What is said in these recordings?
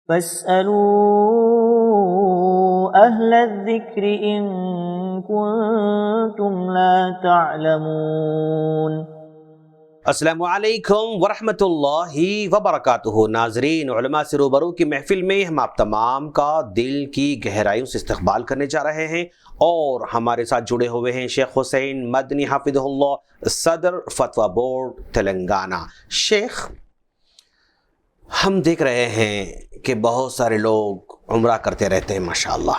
فاسألوا أهل الذكر إن كنتم لا تعلمون۔ السلام علیکم ورحمۃ اللہ وبرکاتہ۔ ناظرین، علماء سے روبرو کی محفل میں ہم آپ تمام کا دل کی گہرائیوں سے استقبال کرنے جا رہے ہیں، اور ہمارے ساتھ جڑے ہوئے ہیں شیخ حسین مدنی حافظہ اللہ، صدر فتویٰ بورڈ تلنگانہ۔ شیخ، ہم دیکھ رہے ہیں کہ بہت سارے لوگ عمرہ کرتے رہتے ہیں ماشاءاللہ۔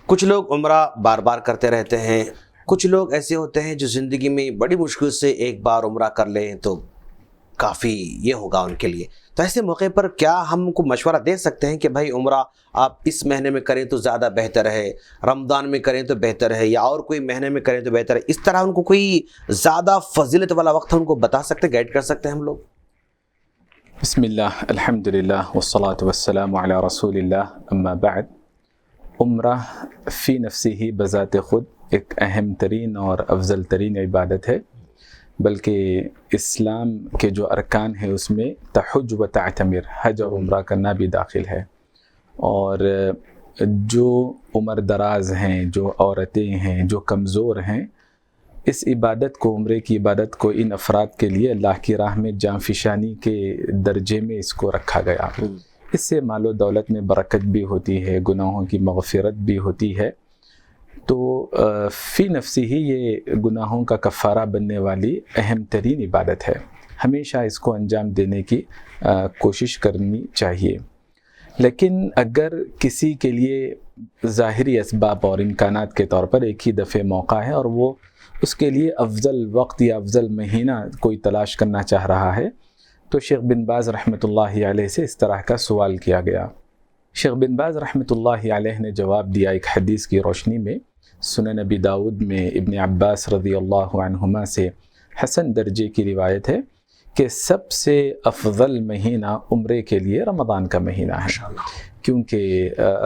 کچھ لوگ عمرہ بار بار کرتے رہتے ہیں، کچھ لوگ ایسے ہوتے ہیں جو زندگی میں بڑی مشکل سے ایک بار عمرہ کر لیں تو کافی یہ ہوگا ان کے لیے۔ تو ایسے موقع پر کیا ہم کو مشورہ دے سکتے ہیں کہ بھائی عمرہ آپ اس مہینے میں کریں تو زیادہ بہتر ہے، رمضان میں کریں تو بہتر ہے، یا اور کوئی مہینے میں کریں تو بہتر ہے؟ اس طرح ان کو کوئی زیادہ فضیلت والا وقت ان کو بتا سکتے، گائیڈ کر سکتے ہیں ہم لوگ؟ بسم اللہ، الحمدللہ والصلاة والسلام علی رسول اللہ، اما بعد۔ عمرہ فی نفسی ہی بذات خود ایک اہم ترین اور افضل ترین عبادت ہے، بلکہ اسلام کے جو ارکان ہیں اس میں تحج و تعتمر، حج اور عمرہ کرنا بھی داخل ہے۔ اور جو عمر دراز ہیں، جو عورتیں ہیں، جو کمزور ہیں، اس عبادت کو، عمرے کی عبادت کو، ان افراد کے لیے اللہ کی راہ میں جاں فشانی کے درجے میں اس کو رکھا گیا۔ اس سے مال و دولت میں برکت بھی ہوتی ہے، گناہوں کی مغفرت بھی ہوتی ہے۔ تو فی نفسی ہی یہ گناہوں کا کفارہ بننے والی اہم ترین عبادت ہے، ہمیشہ اس کو انجام دینے کی کوشش کرنی چاہیے۔ لیکن اگر کسی کے لیے ظاہری اسباب اور امکانات کے طور پر ایک ہی دفعہ موقع ہے اور وہ اس کے لیے افضل وقت یا افضل مہینہ کوئی تلاش کرنا چاہ رہا ہے، تو شیخ بن باز رحمۃ اللہ علیہ سے اس طرح کا سوال کیا گیا۔ شیخ بن باز رحمۃ اللہ علیہ نے جواب دیا ایک حدیث کی روشنی میں، سنن نبی داؤد میں ابن عباس رضی اللہ عنہما سے حسن درجے کی روایت ہے کہ سب سے افضل مہینہ عمرے کے لیے رمضان کا مہینہ ہے، کیونکہ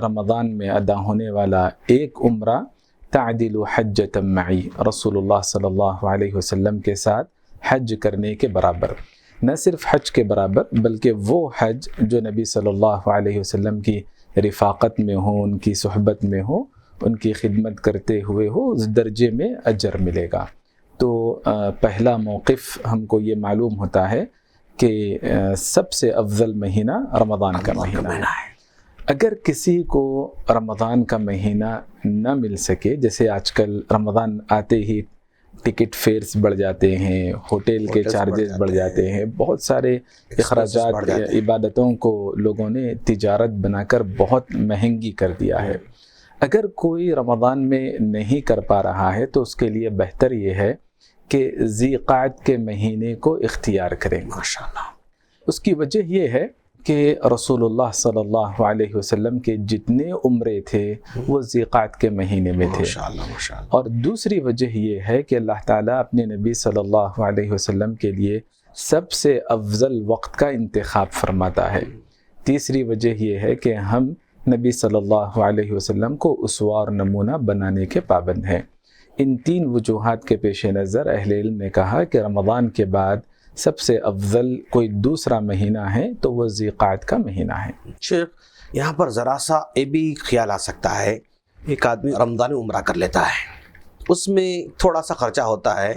رمضان میں ادا ہونے والا ایک عمرہ تعدل حجۃ معی، رسول اللہ صلی اللہ علیہ وسلم کے ساتھ حج کرنے کے برابر، نہ صرف حج کے برابر بلکہ وہ حج جو نبی صلی اللہ علیہ وسلم کی رفاقت میں ہو، ان کی صحبت میں ہو، ان کی خدمت کرتے ہوئے ہو، اس درجے میں اجر ملے گا۔ تو پہلا موقف ہم کو یہ معلوم ہوتا ہے کہ سب سے افضل مہینہ رمضان کا مہینہ ہے۔ اگر کسی کو رمضان کا مہینہ نہ مل سکے، جیسے آج کل رمضان آتے ہی ٹکٹ فیئرز بڑھ جاتے ہیں، ہوٹل کے چارجز بڑھ جاتے ہیں، بہت سارے اخراجات، عبادتوں کو لوگوں نے تجارت بنا کر بہت مہنگی کر دیا ہے۔ اگر کوئی رمضان میں نہیں کر پا رہا ہے تو اس کے لیے بہتر یہ ہے کہ ذی قعد کے مہینے کو اختیار کریں۔ ماشاءاللہ، اس کی وجہ یہ ہے کہ رسول اللہ صلی اللہ علیہ وسلم کے جتنے عمرے تھے وہ ذی قعد کے مہینے میں تھے۔ اور دوسری وجہ یہ ہے کہ اللہ تعالیٰ اپنے نبی صلی اللہ علیہ وسلم کے لیے سب سے افضل وقت کا انتخاب فرماتا ہے۔ تیسری وجہ یہ ہے کہ ہم نبی صلی اللہ علیہ وسلم کو اسوہ اور نمونہ بنانے کے پابند ہیں۔ ان تین وجوہات کے پیش نظر اہل علم نے کہا کہ رمضان کے بعد سب سے افضل کوئی دوسرا مہینہ ہے تو وہ ذی قعد کا مہینہ ہے۔ شیخ، یہاں پر ذرا سا یہ بھی خیال آ سکتا ہے، ایک آدمی رمضان میں عمرہ کر لیتا ہے، اس میں تھوڑا سا خرچہ ہوتا ہے،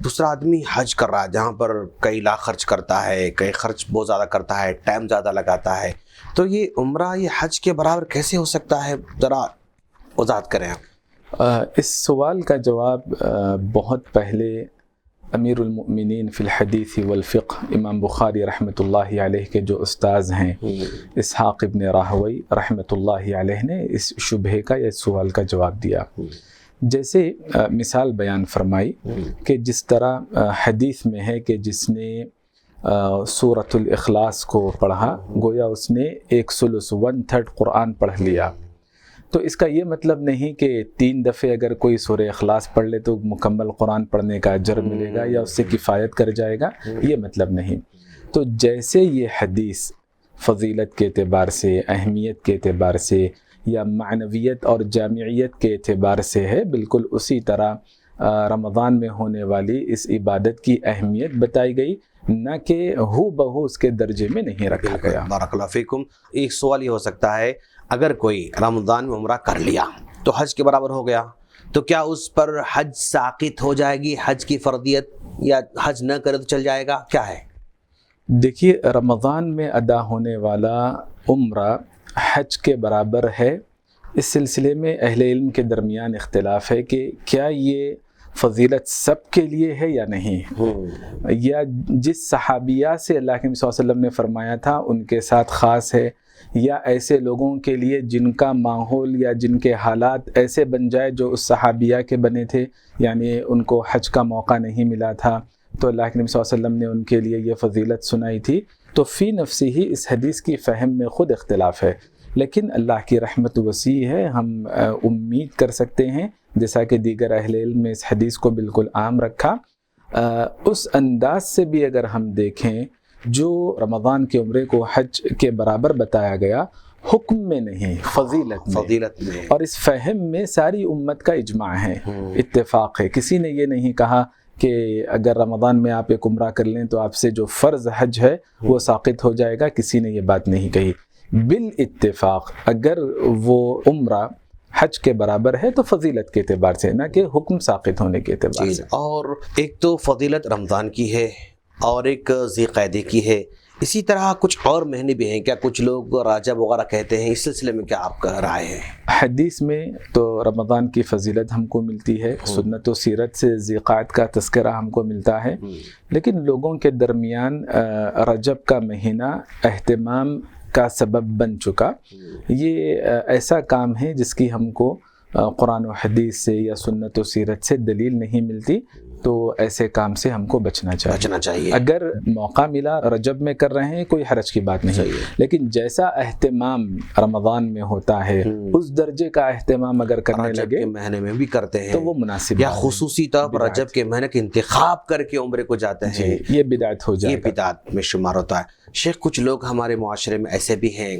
دوسرا آدمی حج کر رہا ہے جہاں پر کئی لاکھ خرچ کرتا ہے، کئی خرچ بہت زیادہ کرتا ہے، ٹائم زیادہ لگاتا ہے، تو یہ عمرہ یہ حج کے برابر کیسے ہو سکتا ہے؟ ذرا وضاحت کریں آپ۔ اس سوال کا جواب بہت پہلے امیر المؤمنین فی الحدیث والفقہ امام بخاری رحمۃ اللہ علیہ کے جو استاذ ہیں اسحاق ابن راہوی رحمۃ اللہ علیہ نے اس شبہے کا یا سوال کا جواب دیا۔ جیسے مثال بیان فرمائی کہ جس طرح حدیث میں ہے کہ جس نے سورۃ الاخلاص کو پڑھا گویا اس نے 1/3 قرآن پڑھ لیا۔ تو اس کا یہ مطلب نہیں کہ 3 دفعے اگر کوئی سورہ اخلاص پڑھ لے تو مکمل قرآن پڑھنے کا اجر ملے گا یا اس سے کفایت کر جائے گا، یہ مطلب نہیں۔ تو جیسے یہ حدیث فضیلت کے اعتبار سے، اہمیت کے اعتبار سے یا معنویت اور جامعیت کے اعتبار سے ہے، بالکل اسی طرح رمضان میں ہونے والی اس عبادت کی اہمیت بتائی گئی، نہ کہ ہو بہو اس کے درجے میں نہیں رکھا گیا۔ بارک اللہ فیکم۔ ایک سوال یہ ہو سکتا ہے، اگر کوئی رمضان میں عمرہ کر لیا تو حج کے برابر ہو گیا، تو کیا اس پر حج ساقط ہو جائے گی، حج کی فرضیت، یا حج نہ کرے تو چل جائے گا، کیا ہے؟ دیکھیے، رمضان میں ادا ہونے والا عمرہ حج کے برابر ہے۔ اس سلسلے میں اہل علم کے درمیان اختلاف ہے کہ کیا یہ فضیلت سب کے لیے ہے یا نہیں، یا جس صحابیہ سے اللہ کے نبی صلی اللہ علیہ وسلم نے فرمایا تھا ان کے ساتھ خاص ہے، یا ایسے لوگوں کے لیے جن کا ماحول یا جن کے حالات ایسے بن جائے جو اس صحابیہ کے بنے تھے، یعنی ان کو حج کا موقع نہیں ملا تھا تو اللہ کے نبی صلی اللہ علیہ وسلم نے ان کے لیے یہ فضیلت سنائی تھی۔ تو فی نفسی ہی اس حدیث کی فہم میں خود اختلاف ہے، لیکن اللہ کی رحمت وسیع ہے، ہم امید کر سکتے ہیں جیسا کہ دیگر اہل علم نے اس حدیث کو بالکل عام رکھا۔ اس انداز سے بھی اگر ہم دیکھیں، جو رمضان کے عمرے کو حج کے برابر بتایا گیا، حکم میں نہیں، فضیلت میں، اور اس فہم میں ساری امت کا اجماع ہے، اتفاق ہے۔ کسی نے یہ نہیں کہا کہ اگر رمضان میں آپ ایک عمرہ کر لیں تو آپ سے جو فرض حج ہے وہ ساقط ہو جائے گا، کسی نے یہ بات نہیں کہی۔ بالاتفاق اگر وہ عمرہ حج کے برابر ہے تو فضیلت کے اعتبار سے، نہ کہ حکم ساقط ہونے کے اعتبار سے۔ اور ایک تو فضیلت رمضان کی ہے اور ایک ذی قعدہ کی ہے، اسی طرح کچھ اور مہینے بھی ہیں، کیا کچھ لوگ رجب وغیرہ کہتے ہیں، اس سلسلے میں کیا آپ کا رائے ہے؟ حدیث میں تو رمضان کی فضیلت ہم کو ملتی ہے، سنت و سیرت سے ذی قعدہ کا تذکرہ ہم کو ملتا ہے، لیکن لوگوں کے درمیان رجب کا مہینہ اہتمام کا سبب بن چکا۔ یہ ایسا کام ہے جس کی ہم کو قرآن و حدیث سے یا سنت و سیرت سے دلیل نہیں ملتی، تو ایسے کام سے ہم کو بچنا چاہیے۔ اگر موقع ملا رجب میں کر رہے ہیں کوئی حرج کی بات نہیں، لیکن جیسا اہتمام رمضان میں ہوتا ہے اس درجے کا اہتمام اگر کرنے رجب لگے کے مہینے میں بھی کرتے ہیں تو وہ مناسب یا خصوصی طور پر رجب کے مہینے کا انتخاب کر کے عمرے کو جاتے ہیں، یہ بدعت ہو جائے یہ بدعت میں شمار ہوتا ہے۔ شیخ، کچھ لوگ ہمارے معاشرے میں ایسے بھی ہیں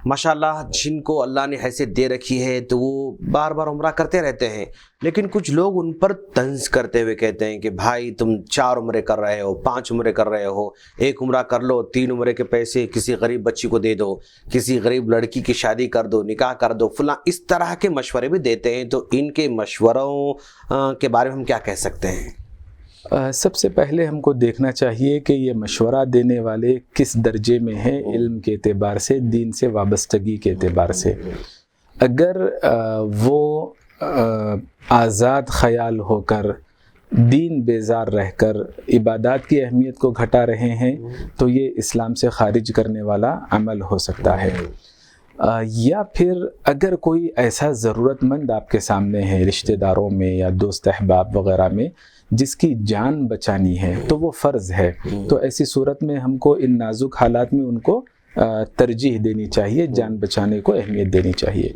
ماشاءاللہ جن کو اللہ نے حیثیت دے رکھی ہے تو وہ بار بار عمرہ کرتے رہتے ہیں، لیکن کچھ لوگ ان پر طنز کرتے ہوئے کہتے ہیں کہ بھائی تم 4 عمرے کر رہے ہو، 5 عمرے کر رہے ہو، ایک عمرہ کر لو، 3 عمرے کے پیسے کسی غریب بچی کو دے دو، کسی غریب لڑکی کی شادی کر دو، نکاح کر دو، فلاں اس طرح کے مشورے بھی دیتے ہیں۔ تو ان کے مشوروں کے بارے میں ہم کیا کہہ سکتے ہیں؟ سب سے پہلے ہم کو دیکھنا چاہیے کہ یہ مشورہ دینے والے کس درجے میں ہیں، علم کے اعتبار سے، دین سے وابستگی کے اعتبار سے۔ اگر وہ آزاد خیال ہو کر، دین بیزار رہ کر عبادات کی اہمیت کو گھٹا رہے ہیں تو یہ اسلام سے خارج کرنے والا عمل ہو سکتا ہے۔ یا پھر اگر کوئی ایسا ضرورت مند آپ کے سامنے ہے رشتہ داروں میں یا دوست احباب وغیرہ میں جس کی جان بچانی ہے تو وہ فرض ہے، تو ایسی صورت میں ہم کو ان نازک حالات میں ان کو ترجیح دینی چاہیے، جان بچانے کو اہمیت دینی چاہیے۔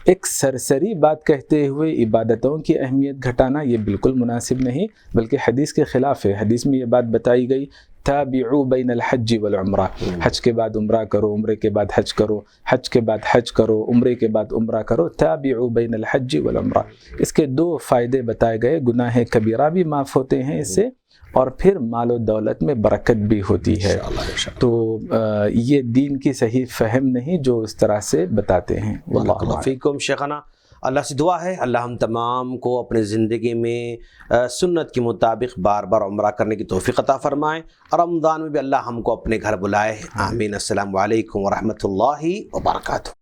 ایک سرسری بات کہتے ہوئے عبادتوں کی اہمیت گھٹانا یہ بالکل مناسب نہیں، بلکہ حدیث کے خلاف ہے۔ حدیث میں یہ بات بتائی گئی، تابعوا بین الحج والعمرہ، حج کے بعد عمرہ کرو، عمرے کے بعد حج کرو، حج کے بعد حج کرو، عمرے کے بعد عمرہ کرو، تابعوا بین الحج والعمرہ۔ اس کے 2 فائدے بتائے گئے، گناہ کبیرہ بھی معاف ہوتے ہیں اس سے، اور پھر مال و دولت میں برکت بھی ہوتی ہے۔ تو یہ دین کی صحیح فہم نہیں جو اس طرح سے بتاتے ہیں۔ واللہ فیکم شیخنا، اللہ سے دعا ہے اللہ ہم تمام کو اپنی زندگی میں سنت کے مطابق بار بار عمرہ کرنے کی توفیق عطا فرمائے، اور رمضان میں بھی اللہ ہم کو اپنے گھر بلائے، آمین۔ السلام علیکم ورحمۃ اللہ وبرکاتہ۔